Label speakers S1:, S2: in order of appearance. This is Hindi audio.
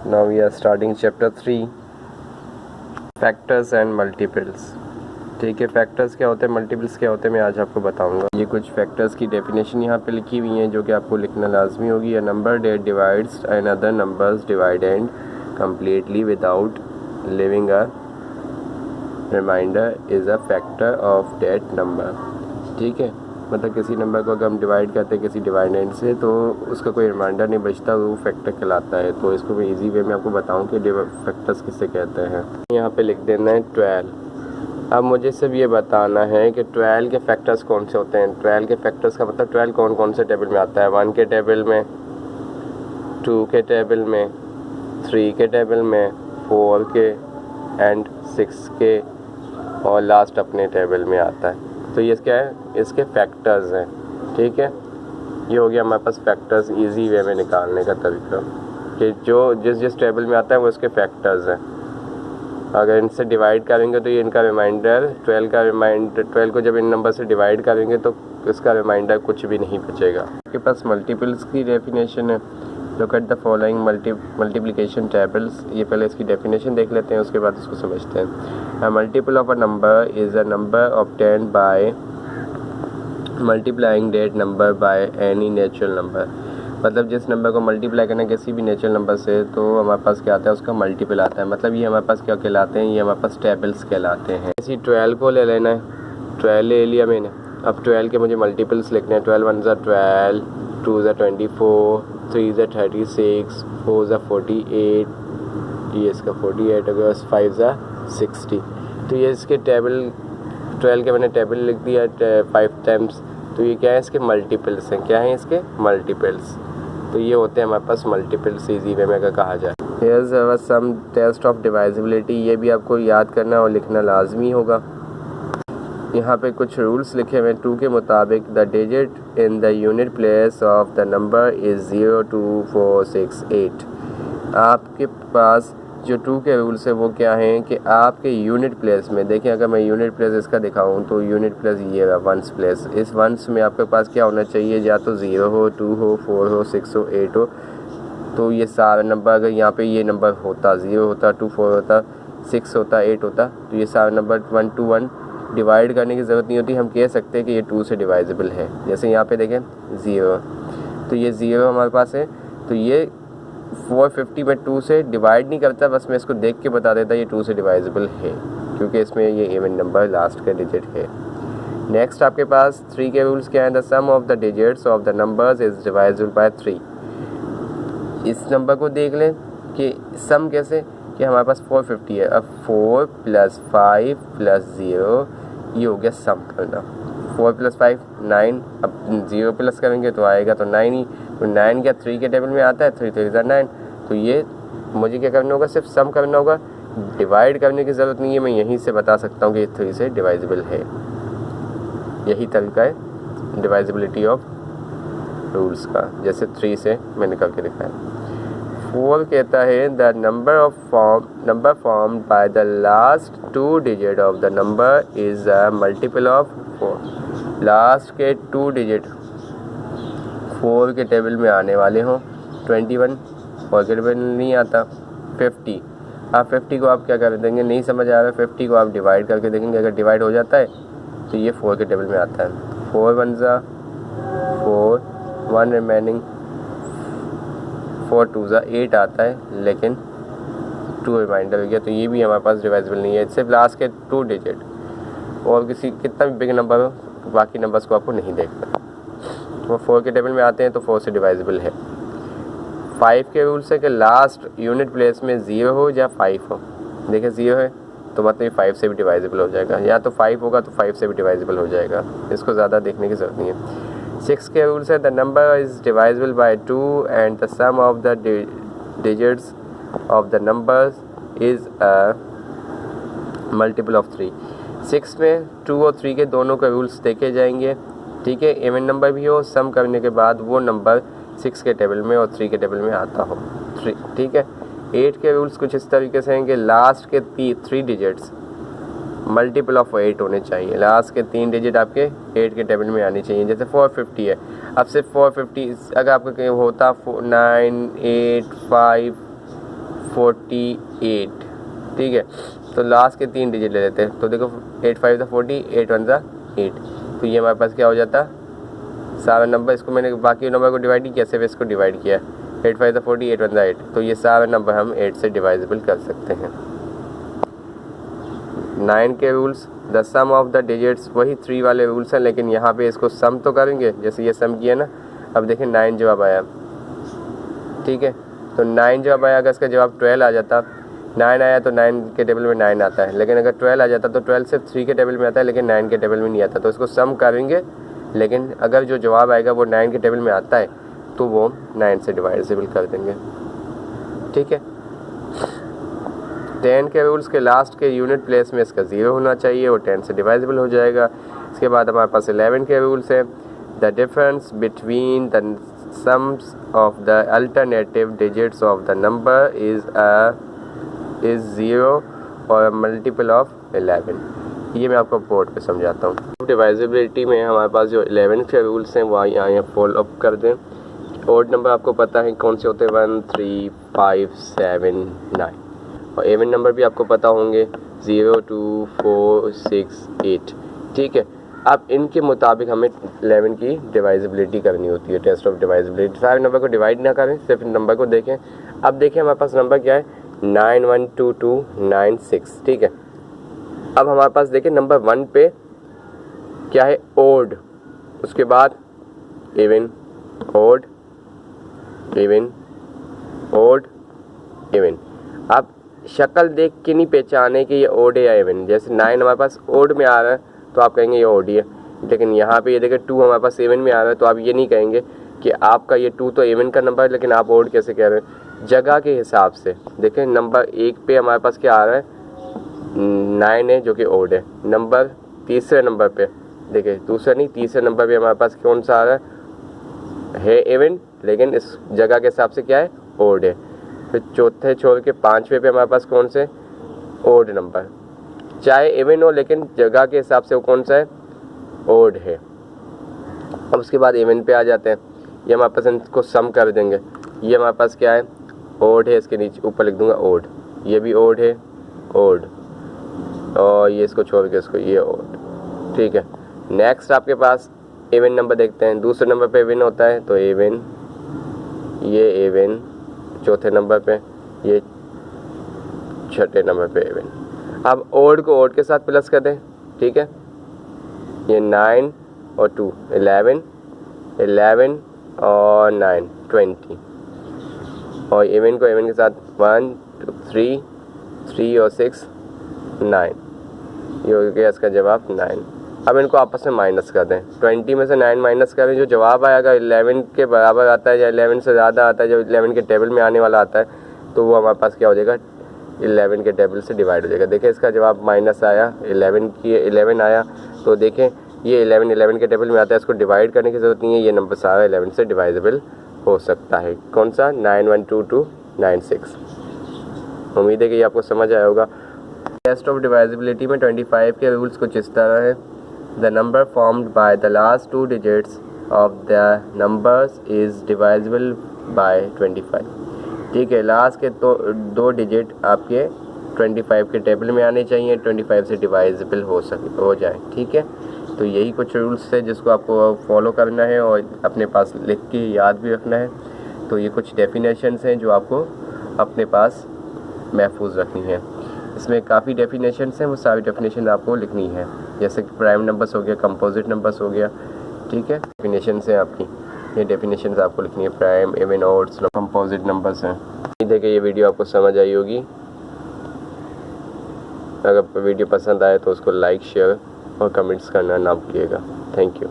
S1: Now we are starting chapter 3, factors and multiples. ठीक है, फैक्टर्स क्या होते हैं, मल्टीपल्स क्या होते हैं, मैं आज आपको बताऊंगा। ये कुछ फैक्टर्स की डेफिनेशन यहाँ पे लिखी हुई हैं जो कि आपको लिखना लाजमी होगी। A number that divides and other numbers divide and completely without leaving a remainder is a factor of that number. ठीक है, मतलब किसी नंबर को अगर हम डिवाइड करते हैं किसी डिवाइडेंड से तो उसका कोई रिमाइंडर नहीं बचता, वो फैक्टर कहलाता है। तो इसको मैं इजी वे में आपको बताऊं कि फैक्टर्स किससे कहते हैं। यहाँ पे लिख देना है 12। अब मुझे सिर्फ ये बताना है कि 12 के फैक्टर्स कौन से होते हैं। 12 के फैक्टर्स का मतलब 12 कौन कौन से टेबल में आता है। 1 के टेबल में, 2 के टेबल में, 3 के टेबल में, 4 के एंड 6 के और लास्ट अपने टेबल में आता है। तो ये क्या है, इसके फैक्टर्स हैं। ठीक है, ये हो गया हमारे पास फैक्टर्स इजी वे में निकालने का तरीका कि जो जिस टेबल में आता है वो इसके फैक्टर्स हैं। अगर इनसे डिवाइड करेंगे तो ये इनका रिमाइंडर 12 को जब इन नंबर से डिवाइड करेंगे तो इसका रिमाइंडर कुछ भी नहीं बचेगा। आपके पास मल्टीपल्स की डेफिनेशन है। Look at the following multiplication tables. ये पहले इसकी डेफिनेशन देख लेते हैं, उसके बाद इसको समझते हैं। अ multiple of a number is a number obtained by multiplying that number by any natural number. मतलब जिस नंबर को मल्टीप्लाई करना किसी भी नेचुरल नंबर से तो हमारे पास क्या आता है, उसका मल्टीपल आता है। मतलब ये हमारे पास क्या कहलाते हैं, ये हमारे पास टेबल्स कहलाते हैं। इसी 12 को ले लेना है, 12 ले लिया मैंने। अब 12 के मुझे मल्टीपल्स लिखने हैं। 12 1 12, 2 24, 3 36, 4 48, ये इसका 48 हो गया, 5 60। तो ये इसके टेबल 12 के मैंने टेबल लिख दिया 5 टाइम्स। तो ये क्या है, इसके मल्टीपल्स हैं। क्या है इसके मल्टीपल्स। तो ये होते हैं हमारे पास मल्टीपल्स इजी वे में अगर कहा जाए। Here's our some test of divisibility. ये भी आपको याद करना और लिखना लाजमी होगा। यहाँ पे कुछ रूल्स लिखे हुए हैं। 2 के मुताबिक the digit in the unit place of the number is 0 2 4 6 8। आपके पास जो 2 के रूल्स है वो क्या हैं कि आपके यूनिट प्लेस में, देखिए अगर मैं यूनिट प्लेस इसका दिखाऊं तो यूनिट प्लेस ये है वंस प्लेस। इस वंस में आपके पास क्या होना चाहिए, या तो 0 हो, 2 हो, 4 हो, 6 हो, 8 हो। तो ये सारा नंबर अगर यहाँ पे ये नंबर होता, 0 होता, 2 4 होता, 6 होता, 8 होता, तो ये सारा नंबर 1 to 1 डिवाइड करने की ज़रूरत नहीं होती। हम कह सकते हैं कि ये 2 से डिवाइजिबल है। जैसे यहाँ पे देखें 0, तो ये 0 हमारे पास है। तो ये 450 में 2 से डिवाइड नहीं करता, बस मैं इसको देख के बता देता ये 2 से डिवाइजिबल है क्योंकि इसमें ये इवन नंबर लास्ट का डिजिट है। नेक्स्ट आपके पास 3 के रूल्स क्या है। The sum of the digits of the numbers is divisible by 3। इस नंबर को देख लें कि सम कैसे, कि हमारे पास 450 है। अब 4 + 5 + 0 ये हो गया सम करना। 4 + 5 9। अब 0 प्लस करेंगे तो आएगा तो 9 ही। तो 9 क्या 3 के टेबल में आता है, 3 3 9। तो ये मुझे क्या करना होगा, सिर्फ सम करना होगा, डिवाइड करने की ज़रूरत नहीं है। मैं यहीं से बता सकता हूँ कि 3 से डिवाइजिबल है। यही तरीका है डिवाइजिबिलिटी ऑफ रूल्स का, जैसे 3 से मैंने करके दिखाया। 4 कहता है the number formed by the last 2 digit of the number is a multiple of 4। Last के 2 डिजिट 4 के टेबल में आने वाले हों। 21 4 के टेबल में नहीं आता। 50, आप 50 को आप क्या कर देंगे, नहीं समझ आ रहा है, 50 को आप डिवाइड करके देखेंगे। अगर डिवाइड हो जाता है तो ये 4 के टेबल में आता है। 4 1 4, 1 रिमेनिंग, 4 2 8 आता है, लेकिन 2 रिमाइंडर हो गया। तो ये भी हमारे पास डिवाइजिबल नहीं है। सिर्फ लास्ट के 2 डिजिट, और कितना भी बिग नंबर हो बाकी नंबर्स को आपको नहीं देखना। वो 4 के टेबल में आते हैं तो 4 से डिवाइजिबल है। 5 के रूल्स है कि लास्ट यूनिट प्लेस में 0 हो या 5 हो। देखिए 0 है तो मतलब 5 से भी डिवाइजिबल हो जाएगा, या तो 5 होगा तो 5 से भी डिवाइजिबल हो जाएगा। इसको ज़्यादा देखने की ज़रूरत नहीं है। 6 के रूल्स है the number is divisible by 2 and the sum of the digits of the numbers is a multiple of 3। 6 में 2 और 3 के दोनों के रूल्स देखे जाएंगे। ठीक है, इवन नंबर भी हो, सम करने के बाद वो नंबर 6 के टेबल में और 3 के टेबल में आता हो। 3, ठीक है। 8 के रूल्स कुछ इस तरीके से हैं कि लास्ट के 3 डिजिट्स मल्टीपल ऑफ 8 होने चाहिए। लास्ट के 3 डिजिट आपके 8 के टेबल में आनी चाहिए। जैसे 450 है, अब सिर्फ 450 अगर आपका कहीं होता 9 8 5 48, ठीक है। तो लास्ट के 3 डिजिट ले लेते हैं। तो देखो 8 5 40, 8 1 8, तो ये हमारे पास क्या हो जाता, सारा नंबर, इसको मैंने बाकी नंबर को डिवाइड नहीं किया, सिर्फ इसको डिवाइड किया। 8 5 40, 8 1 8, तो ये सारा नंबर हम 8 से डिवाइजेबल कर सकते हैं। 9 के rules, the sum of the digits, वही 3 वाले रूल्स हैं, लेकिन यहाँ पे इसको सम तो करेंगे, जैसे ये सम किया ना। अब देखें 9 जवाब आया, ठीक है। तो 9 जवाब आया, अगर इसका जवाब 12 आ जाता, 9 आया तो 9 के टेबल में 9 आता है, लेकिन अगर 12 आ जाता तो 12 सिर्फ 3 के टेबल में आता है, लेकिन 9 के टेबल में नहीं आता। तो इसको सम करेंगे, लेकिन अगर जो जवाब आएगा वो 9 के टेबल में आता है तो वो 9 से डिवाइडेबल कर देंगे, ठीक है। 10 के रूल्स के लास्ट के यूनिट प्लेस में इसका 0 होना चाहिए, वो 10 से डिवाइजेबल हो जाएगा। इसके बाद हमारे पास 11 के रूल्स है, the difference between the sums of the alternative digits of the number is 0 और मल्टीपल ऑफ 11। ये मैं आपको बोर्ड पे समझाता हूँ। डिवाइजिबिलिटी में हमारे पास जो 11 के रूल्स हैं वो यहाँ फॉलो अप कर दें। ओड नंबर आपको पता है कौन से होते हैं, 1 3 5 7 9, और इवन नंबर भी आपको पता होंगे 0 2 4 6 8, ठीक है। अब इनके मुताबिक हमें 11 की डिवाइजिबिलिटी करनी होती है, टेस्ट ऑफ डिवाइजिबिलिटी। सारे नंबर को डिवाइड ना करें, सिर्फ नंबर को देखें। अब देखें हमारे पास नंबर क्या है, 912296, ठीक है। अब हमारे पास देखें नंबर 1 पे क्या है, ओड, उसके बाद even, odd, even, odd, even. अब शक्ल देख के नहीं पहचाने कि ये ओड है या इवन। जैसे 9 हमारे पास ओड में आ रहा है तो आप कहेंगे ये ओड है, लेकिन यहाँ पे ये देखें 2 हमारे पास इवन में आ रहा है तो आप ये नहीं कहेंगे कि आपका ये 2 तो इवन का नंबर है, लेकिन आप ओड कैसे कह रहे हैं। जगह के हिसाब से देखें, नंबर 1 पे हमारे पास क्या आ रहा है, 9 है जो कि ओड है। नंबर तीसरे नंबर पे देखिए, दूसरा नहीं तीसरे नंबर पे हमारे पास कौन सा आ रहा है इवन, लेकिन इस जगह के हिसाब से क्या है, ओड है। फिर चौथे छोड़ के 5वें पे हमारे पास कौन से, ओड नंबर, चाहे इवन हो लेकिन जगह के हिसाब से वो कौन सा है, ओड है। अब उसके बाद इवन पे आ जाते हैं, ये हमारे पास इनको सम कर देंगे। ये हमारे पास क्या है, ओड है, इसके नीचे ऊपर लिख दूंगा ओड, ये भी ओड है, ओड, और ये इसको छोड़ के इसको ये ओड, ठीक है। नेक्स्ट आपके पास इवन नंबर देखते हैं। दूसरे नंबर पे इवन होता है तो इवन, ये इवन, चौथे नंबर पे, ये छठे नंबर पे इवन। अब ओड को ओड के साथ प्लस कर दें, ठीक है। ये 9 और 2 11, 11 और 9 20, और इवन को इवन के साथ 1 2 3 3 और 6 9, ये हो गया इसका जवाब 9। अब इनको आपस में माइनस कर दें, 20 में से 9 माइनस करें, जो जवाब आएगा 11 के बराबर आता है या 11 से ज़्यादा आता है, जो 11 के टेबल में आने वाला आता है, तो वो हमारे पास क्या हो जाएगा, 11 के टेबल से डिवाइड हो जाएगा। देखें इसका जवाब माइनस आया, 11 आया, तो देखें ये 11 के टेबल में आता है, इसको डिवाइड करने की ज़रूरत नहीं है, ये नंबर सारा 11 से डिवाइजेबल हो सकता है। कौन सा, 912296। उम्मीद है कि ये आपको समझ आया होगा। टेस्ट ऑफ डिवाइजिबिलिटी में 25 के रूल्स कुछ इस तरह है, the number formed by the last 2 digits of the numbers is divisible by 25, ठीक है। लास्ट के 2 डिजिट आपके 25 के टेबल में आने चाहिए, 25 से डिवाइजिबल हो जाए, ठीक है। तो यही कुछ रूल्स है जिसको आपको फॉलो करना है और अपने पास लिख के याद भी रखना है। तो ये कुछ डेफिनेशंस हैं जो आपको अपने पास महफूज रखनी है। इसमें काफ़ी डेफिनेशंस हैं, वो सारी डेफिनेशन आपको लिखनी है, जैसे कि प्राइम नंबर्स हो गया, कंपोजिट नंबर्स हो गया, ठीक है। डेफिनेशंस हैं आपकी, ये डेफिनेशंस आपको लिखनी है, prime, even, odds, composite numbers हैं। उम्मीद है कि ये वीडियो आपको समझ आई होगी। अगर वीडियो पसंद आए तो उसको लाइक, शेयर और कमेंट्स करना ना भूलिएगा। Thank you.